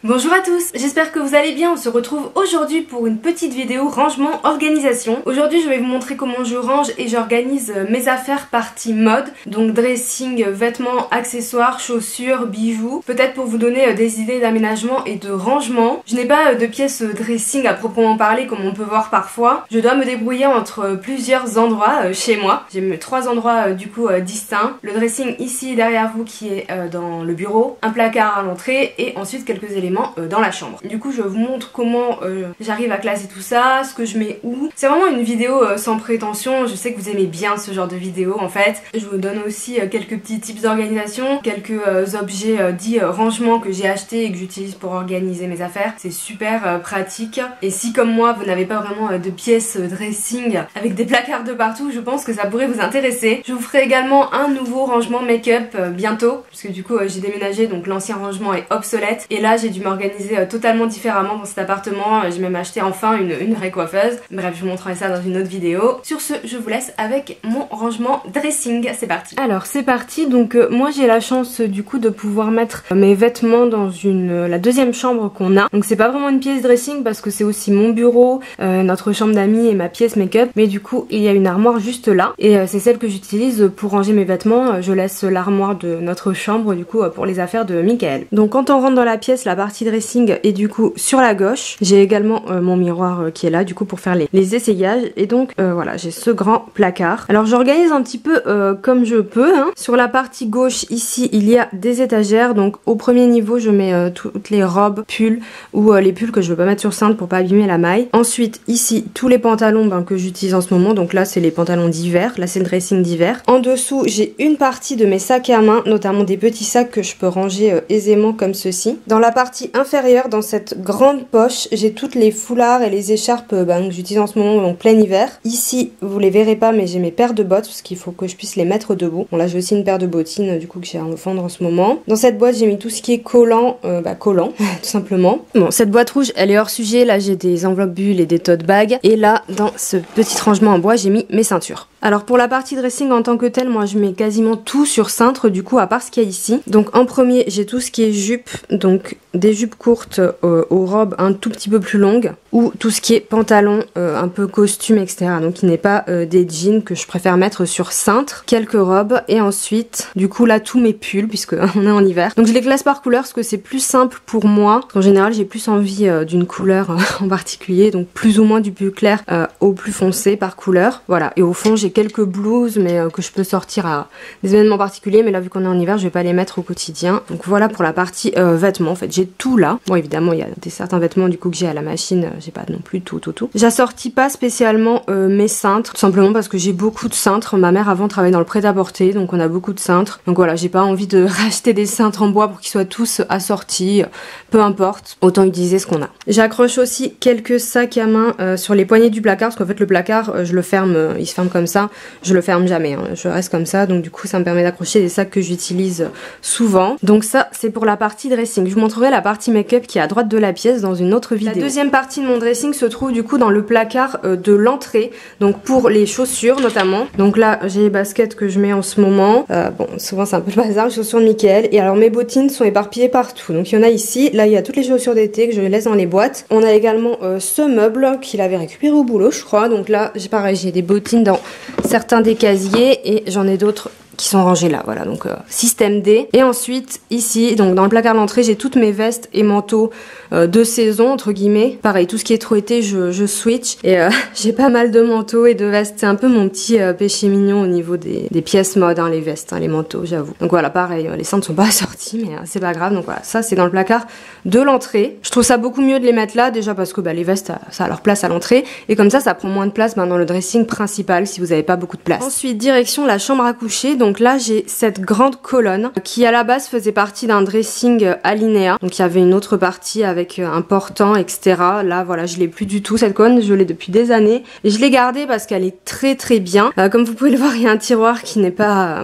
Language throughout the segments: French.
Bonjour à tous, j'espère que vous allez bien. On se retrouve aujourd'hui pour une petite vidéo rangement organisation. Aujourd'hui je vais vous montrer comment je range et j'organise mes affaires partie mode, donc dressing, vêtements, accessoires, chaussures, bijoux, peut-être pour vous donner des idées d'aménagement et de rangement. Je n'ai pas de pièces dressing à proprement parler comme on peut voir parfois. Je dois me débrouiller entre plusieurs endroits chez moi. J'ai mes 3 endroits du coup distincts. Le dressing ici derrière vous qui est dans le bureau, un placard à l'entrée et ensuite quelques éléments dans la chambre. Du coup je vous montre comment j'arrive à classer tout ça, ce que je mets où. C'est vraiment une vidéo sans prétention, je sais que vous aimez bien ce genre de vidéo en fait. Je vous donne aussi quelques petits tips d'organisation, quelques objets dits rangement que j'ai achetés et que j'utilise pour organiser mes affaires. C'est super pratique et si comme moi vous n'avez pas vraiment de pièces dressing avec des placards de partout, je pense que ça pourrait vous intéresser. Je vous ferai également un nouveau rangement make-up bientôt puisque du coup j'ai déménagé, donc l'ancien rangement est obsolète et là j'ai dû m'organiser totalement différemment dans cet appartement. J'ai même acheté enfin une vraie coiffeuse. Bref, je vous montrerai ça dans une autre vidéo. Sur ce, je vous laisse avec mon rangement dressing. C'est parti. Alors c'est parti, donc moi j'ai la chance du coup de pouvoir mettre mes vêtements dans la deuxième chambre qu'on a. Donc c'est pas vraiment une pièce dressing parce que c'est aussi mon bureau, notre chambre d'amis et ma pièce make-up. Mais du coup il y a une armoire juste là et c'est celle que j'utilise pour ranger mes vêtements. Je laisse l'armoire de notre chambre du coup pour les affaires de Michael. Donc quand on rentre dans la pièce, la partie dressing et du coup sur la gauche j'ai également mon miroir qui est là du coup pour faire les essayages et donc voilà, j'ai ce grand placard. Alors j'organise un petit peu comme je peux hein. Sur la partie gauche ici il y a des étagères, donc au premier niveau je mets toutes les robes, pulls ou les pulls que je veux pas mettre sur cintre pour pas abîmer la maille. Ensuite ici tous les pantalons que j'utilise en ce moment, donc là c'est les pantalons d'hiver, là c'est le dressing d'hiver. En dessous j'ai une partie de mes sacs à main, notamment des petits sacs que je peux ranger aisément comme ceci. Dans la partie inférieure, dans cette grande poche, j'ai toutes les foulards et les écharpes que j'utilise en ce moment, donc plein hiver. Ici, vous les verrez pas, mais j'ai mes paires de bottes parce qu'il faut que je puisse les mettre debout. Bon là j'ai aussi une paire de bottines du coup que j'ai à vendre en ce moment. Dans cette boîte j'ai mis tout ce qui est collant, collant tout simplement. Bon, cette boîte rouge elle est hors sujet, là j'ai des enveloppes bulles et des tote bags. Et là dans ce petit rangement en bois j'ai mis mes ceintures. Alors pour la partie dressing en tant que telle, moi je mets quasiment tout sur cintre du coup à part ce qu'il y a ici. Donc en premier j'ai tout ce qui est jupe, donc des jupes courtes aux robes un tout petit peu plus longues, ou tout ce qui est pantalon un peu costume etc. Donc qui n'est pas des jeans que je préfère mettre sur cintre. Quelques robes et ensuite du coup là tous mes pulls puisque on est en hiver. Donc je les classe par couleur parce que c'est plus simple pour moi. En général j'ai plus envie d'une couleur en particulier, donc plus ou moins du plus clair au plus foncé par couleur. Voilà, et au fond j'ai quelques blouses mais que je peux sortir à des événements particuliers, mais là vu qu'on est en hiver je vais pas les mettre au quotidien. Donc voilà pour la partie vêtements. En fait j'ai tout là. Bon évidemment il y a certains vêtements du coup que j'ai à la machine, j'ai pas non plus tout. J'assortis pas spécialement mes cintres, tout simplement parce que j'ai beaucoup de cintres. Ma mère avant travaillait dans le prêt-à-porter, donc on a beaucoup de cintres. Donc voilà, j'ai pas envie de racheter des cintres en bois pour qu'ils soient tous assortis, peu importe, autant utiliser ce qu'on a. J'accroche aussi quelques sacs à main sur les poignées du placard, parce qu'en fait le placard je le ferme, il se ferme comme ça, je le ferme jamais, hein. Je reste comme ça, donc du coup ça me permet d'accrocher des sacs que j'utilise souvent. Donc ça c'est pour la partie dressing. Je vous montrerai la partie make-up qui est à droite de la pièce dans une autre vidéo. La deuxième partie de mon dressing se trouve du coup dans le placard de l'entrée, donc pour les chaussures notamment. Donc là j'ai les baskets que je mets en ce moment, bon souvent c'est un peu le bazar, les chaussures de Michael, et alors mes bottines sont éparpillées partout. Donc il y en a ici, là il y a toutes les chaussures d'été que je laisse dans les boîtes. On a également ce meuble qu'il avait récupéré au boulot je crois, donc là pareil j'ai des bottines dans certains des casiers et j'en ai d'autres qui sont rangés là, voilà, donc système D. Et ensuite ici, donc dans le placard d'entrée, j'ai toutes mes vestes et manteaux de saison entre guillemets. Pareil, tout ce qui est trop été, je switch et j'ai pas mal de manteaux et de vestes. C'est un peu mon petit péché mignon au niveau des pièces mode, hein, les vestes, hein, les manteaux, j'avoue. Donc voilà, pareil, les cintres sont pas assortis, mais c'est pas grave. Donc voilà, ça c'est dans le placard de l'entrée. Je trouve ça beaucoup mieux de les mettre là, déjà parce que les vestes, ça a leur place à l'entrée et comme ça prend moins de place dans le dressing principal si vous avez pas beaucoup de place. Ensuite, direction la chambre à coucher. Donc là j'ai cette grande colonne qui à la base faisait partie d'un dressing alinéa. Donc il y avait une autre partie avec un portant etc. Là voilà je l'ai plus du tout cette colonne, je l'ai depuis des années et je l'ai gardée parce qu'elle est très bien. Comme vous pouvez le voir il y a un tiroir qui n'est pas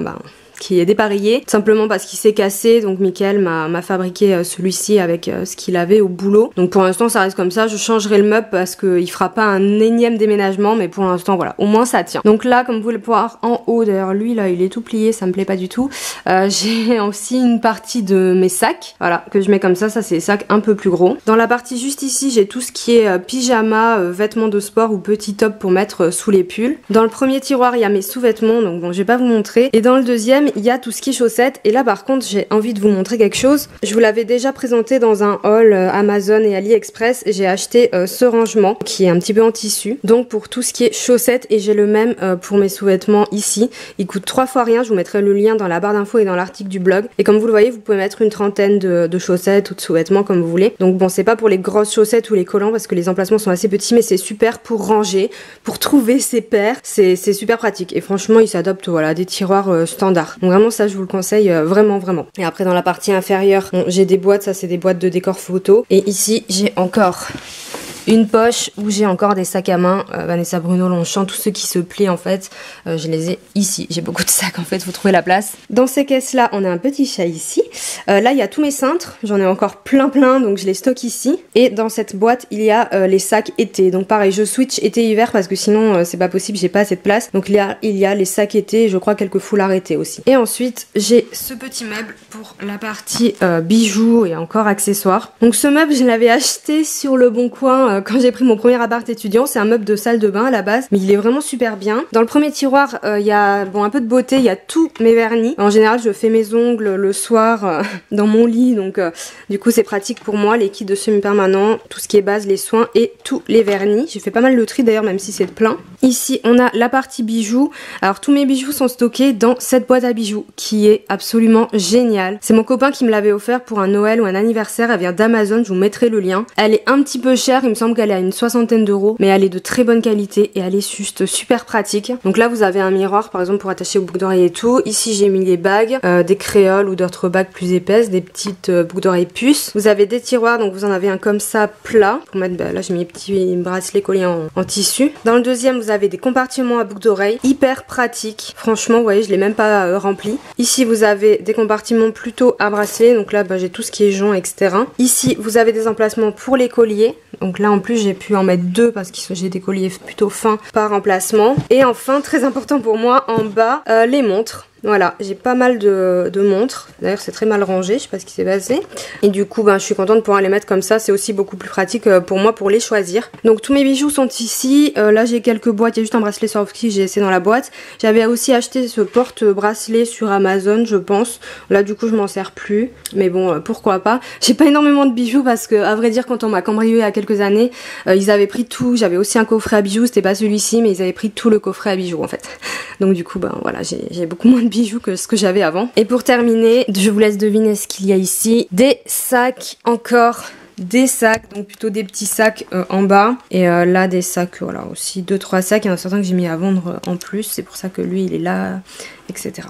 qui est dépareillé, simplement parce qu'il s'est cassé, donc Mickaël m'a fabriqué celui-ci avec ce qu'il avait au boulot. Donc pour l'instant ça reste comme ça, je changerai le meuble parce qu'il fera pas un énième déménagement, mais pour l'instant voilà, au moins ça tient. Donc là, comme vous pouvez le voir en haut, d'ailleurs lui là il est tout plié, ça me plaît pas du tout, j'ai aussi une partie de mes sacs, voilà, que je mets comme ça c'est des sacs un peu plus gros. Dans la partie juste ici, j'ai tout ce qui est pyjama, vêtements de sport ou petits tops pour mettre sous les pulls. Dans le premier tiroir, il y a mes sous-vêtements, donc bon, je vais pas vous montrer. Et dans le deuxième, il y a tout ce qui est chaussettes. Et là, par contre, j'ai envie de vous montrer quelque chose. Je vous l'avais déjà présenté dans un haul Amazon et AliExpress. J'ai acheté ce rangement qui est un petit peu en tissu. Donc pour tout ce qui est chaussettes, et j'ai le même pour mes sous-vêtements ici. Il coûte 3 fois rien. Je vous mettrai le lien dans la barre d'infos et dans l'article du blog. Et comme vous le voyez, vous pouvez mettre une trentaine de chaussettes ou de sous-vêtements comme vous voulez. Donc bon, c'est pas pour les grosses chaussettes ou les collants parce que les emplacements sont assez petits, mais c'est super pour ranger, pour trouver ses paires. C'est super pratique. Et franchement, il s'adapte voilà, à des tiroirs standards. Donc vraiment, ça, je vous le conseille vraiment. Et après, dans la partie inférieure, bon, j'ai des boîtes. Ça, c'est des boîtes de décor photo. Et ici, j'ai encore une poche où j'ai encore des sacs à main Vanessa Bruno Longchamp, tous ceux qui se plient en fait, je les ai ici. J'ai beaucoup de sacs en fait, faut trouver la place. Dans ces caisses là, on a un petit chat ici. Là il y a tous mes cintres, j'en ai encore plein donc je les stocke ici. Et dans cette boîte il y a les sacs été. Donc pareil, je switch été-hiver parce que sinon c'est pas possible, j'ai pas assez de place. Donc il y a les sacs été et je crois quelques foulards été aussi. Et ensuite j'ai ce petit meuble pour la partie bijoux et encore accessoires. Donc ce meuble je l'avais acheté sur le Bon Coin quand j'ai pris mon premier appart étudiant. C'est un meuble de salle de bain à la base, mais il est vraiment super bien. Dans le premier tiroir, il y a bon, un peu de beauté, il y a tous mes vernis. En général, je fais mes ongles le soir dans mon lit, donc du coup c'est pratique pour moi. Les kits de semi-permanent, tout ce qui est base, les soins et tous les vernis. J'ai fait pas mal de tri d'ailleurs, même si c'est plein. Ici, on a la partie bijoux. Alors tous mes bijoux sont stockés dans cette boîte à bijoux qui est absolument géniale. C'est mon copain qui me l'avait offert pour un Noël ou un anniversaire. Elle vient d'Amazon, je vous mettrai le lien. Elle est un petit peu chère, il me semble qu'elle est à une 60aine d'euros, mais elle est de très bonne qualité et elle est juste super pratique. Donc là vous avez un miroir par exemple pour attacher aux boucles d'oreilles et tout. Ici j'ai mis les bagues, des créoles ou d'autres bagues plus épaisses, des petites boucles d'oreilles puces. Vous avez des tiroirs, donc vous en avez un comme ça plat pour mettre, là j'ai mis les petits bracelets collés en tissu. Dans le deuxième vous avez des compartiments à boucles d'oreilles, hyper pratique. Franchement vous voyez je l'ai même pas rempli. Ici vous avez des compartiments plutôt à bracelets, donc là j'ai tout ce qui est jonc etc. Ici vous avez des emplacements pour les colliers, donc là en plus j'ai pu en mettre deux parce que j'ai des colliers plutôt fins par emplacement. Et enfin très important pour moi en bas les montres. Voilà, j'ai pas mal de montres. D'ailleurs, c'est très mal rangé, je sais pas ce qui s'est passé. Et du coup, je suis contente de pouvoir les mettre comme ça. C'est aussi beaucoup plus pratique pour moi pour les choisir. Donc, tous mes bijoux sont ici. Là, j'ai quelques boîtes. Il y a juste un bracelet Swarovski, j'ai essayé dans la boîte. J'avais aussi acheté ce porte-bracelet sur Amazon, je pense. Là, du coup, je m'en sers plus. Mais bon, pourquoi pas. J'ai pas énormément de bijoux parce que, à vrai dire, quand on m'a cambriolé il y a quelques années, ils avaient pris tout. J'avais aussi un coffret à bijoux. C'était pas celui-ci, mais ils avaient pris tout le coffret à bijoux, en fait. Donc, du coup, voilà, j'ai beaucoup moins de bijoux que ce que j'avais avant. Et pour terminer, je vous laisse deviner ce qu'il y a ici. Des sacs, encore des sacs, donc plutôt des petits sacs en bas. Et là des sacs, voilà, aussi 2-3 sacs. Il y en a certains que j'ai mis à vendre en plus. C'est pour ça que lui il est là, etc.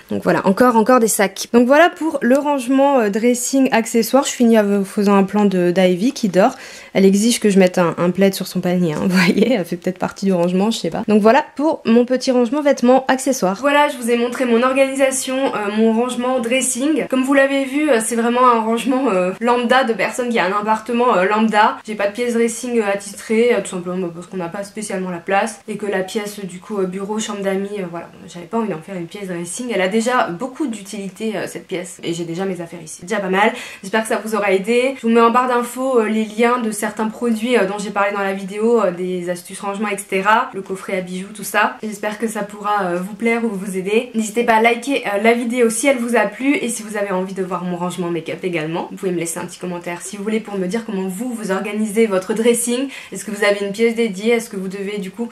Donc voilà, encore des sacs. Donc voilà pour le rangement dressing accessoires. Je finis en faisant un plan d'Ivy qui dort. Elle exige que je mette un plaid sur son panier, hein. Vous voyez, elle fait peut-être partie du rangement, je sais pas. Donc voilà pour mon petit rangement vêtements accessoires. Voilà, je vous ai montré mon organisation, mon rangement dressing. Comme vous l'avez vu, c'est vraiment un rangement lambda de personne qui a un appartement lambda. J'ai pas de pièce dressing attitrée, tout simplement parce qu'on n'a pas spécialement la place. Et que la pièce du coup bureau, chambre d'amis, voilà, j'avais pas envie d'en faire une pièce dressing. Elle a déjà beaucoup d'utilité cette pièce et j'ai déjà mes affaires ici, c'est déjà pas mal. J'espère que ça vous aura aidé. Je vous mets en barre d'infos les liens de certains produits dont j'ai parlé dans la vidéo, des astuces rangement etc, le coffret à bijoux, tout ça. J'espère que ça pourra vous plaire ou vous aider. N'hésitez pas à liker la vidéo si elle vous a plu et si vous avez envie de voir mon rangement make-up également, vous pouvez me laisser un petit commentaire si vous voulez pour me dire comment vous organisez votre dressing. Est-ce que vous avez une pièce dédiée? Est-ce que vous devez du coup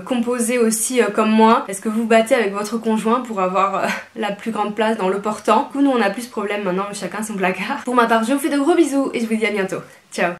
composer aussi comme moi? Est-ce que vous battez avec votre conjoint pour avoir la plus grande place dans le portant? Du coup nous on a plus ce problème maintenant, chacun son placard. Pour ma part je vous fais de gros bisous et je vous dis à bientôt. Ciao.